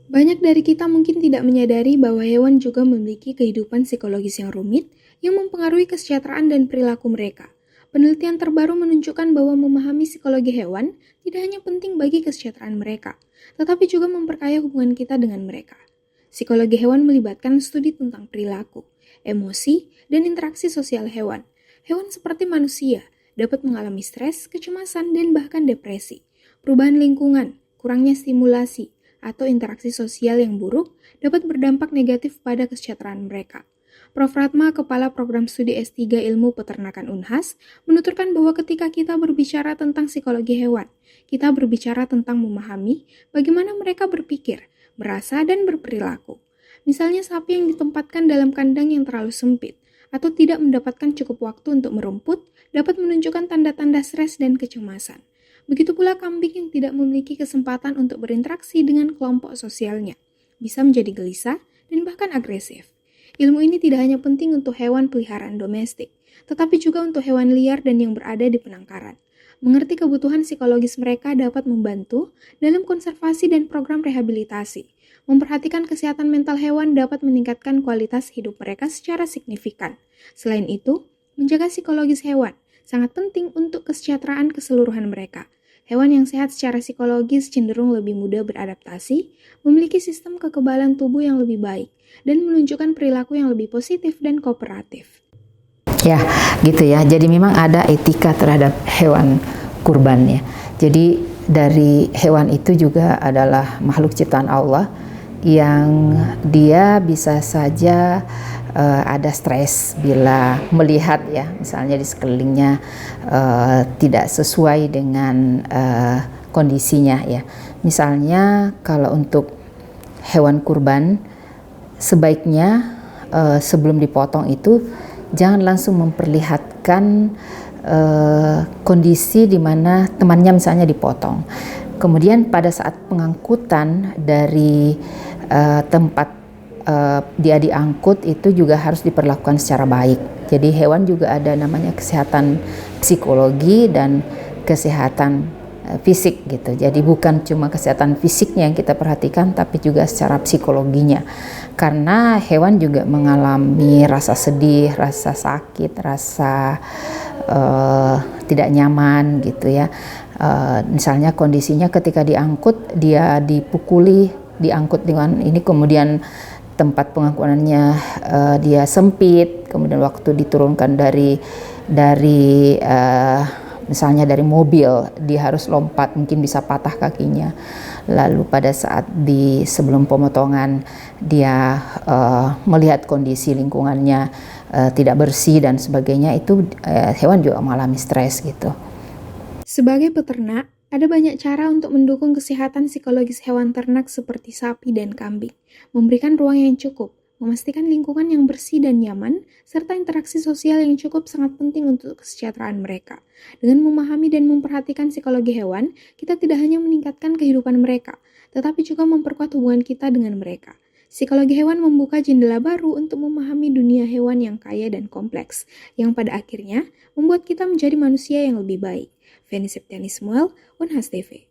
Banyak dari kita mungkin tidak menyadari bahwa hewan juga memiliki kehidupan psikologis yang rumit yang mempengaruhi kesejahteraan dan perilaku mereka. Penelitian terbaru menunjukkan bahwa memahami psikologi hewan tidak hanya penting bagi kesejahteraan mereka, tetapi juga memperkaya hubungan kita dengan mereka. Psikologi hewan melibatkan studi tentang perilaku, emosi, dan interaksi sosial hewan. Hewan seperti manusia dapat mengalami stres, kecemasan, dan bahkan depresi. Perubahan lingkungan, kurangnya stimulasi, atau interaksi sosial yang buruk dapat berdampak negatif pada kesejahteraan mereka. Prof. Ratma, Kepala Program Studi S3 Ilmu Peternakan Unhas, menuturkan bahwa ketika kita berbicara tentang psikologi hewan, kita berbicara tentang memahami bagaimana mereka berpikir, merasa, dan berperilaku. Misalnya sapi yang ditempatkan dalam kandang yang terlalu sempit atau tidak mendapatkan cukup waktu untuk merumput dapat menunjukkan tanda-tanda stres dan kecemasan. Begitu pula kambing yang tidak memiliki kesempatan untuk berinteraksi dengan kelompok sosialnya, bisa menjadi gelisah dan bahkan agresif. Ilmu ini tidak hanya penting untuk hewan peliharaan domestik, tetapi juga untuk hewan liar dan yang berada di penangkaran. Mengerti kebutuhan psikologis mereka dapat membantu dalam konservasi dan program rehabilitasi. Memperhatikan kesehatan mental hewan dapat meningkatkan kualitas hidup mereka secara signifikan. Selain itu, menjaga psikologis hewan sangat penting untuk kesejahteraan keseluruhan mereka. Hewan yang sehat secara psikologis cenderung lebih mudah beradaptasi, memiliki sistem kekebalan tubuh yang lebih baik, dan menunjukkan perilaku yang lebih positif dan kooperatif. Ya, gitu ya. Jadi memang ada etika terhadap hewan kurban ya. Jadi dari hewan itu juga adalah makhluk ciptaan Allah yang dia bisa saja ada stres bila melihat ya, misalnya di sekelilingnya tidak sesuai dengan kondisinya ya. Misalnya kalau untuk hewan kurban sebaiknya sebelum dipotong itu jangan langsung memperlihatkan kondisi di mana temannya misalnya dipotong. Kemudian pada saat pengangkutan dari tempat dia diangkut itu juga harus diperlakukan secara baik. Jadi hewan juga ada namanya kesehatan psikologi dan kesehatan fisik gitu. Jadi bukan cuma kesehatan fisiknya yang kita perhatikan, tapi juga secara psikologinya. Karena hewan juga mengalami rasa sedih, rasa sakit, rasa tidak nyaman gitu ya. Misalnya kondisinya ketika diangkut dia dipukuli, diangkut dengan ini, kemudian tempat pengangkutannya dia sempit, kemudian waktu diturunkan dari misalnya dari mobil dia harus lompat, mungkin bisa patah kakinya. Lalu pada saat sebelum pemotongan dia melihat kondisi lingkungannya tidak bersih dan sebagainya, itu hewan juga mengalami stres gitu. Sebagai peternak, ada banyak cara untuk mendukung kesehatan psikologis hewan ternak seperti sapi dan kambing. Memberikan ruang yang cukup, memastikan lingkungan yang bersih dan nyaman, serta interaksi sosial yang cukup sangat penting untuk kesejahteraan mereka. Dengan memahami dan memperhatikan psikologi hewan, kita tidak hanya meningkatkan kehidupan mereka, tetapi juga memperkuat hubungan kita dengan mereka. Psikologi hewan membuka jendela baru untuk memahami dunia hewan yang kaya dan kompleks, yang pada akhirnya membuat kita menjadi manusia yang lebih baik. Feni Septiani Samuel, Unhas TV.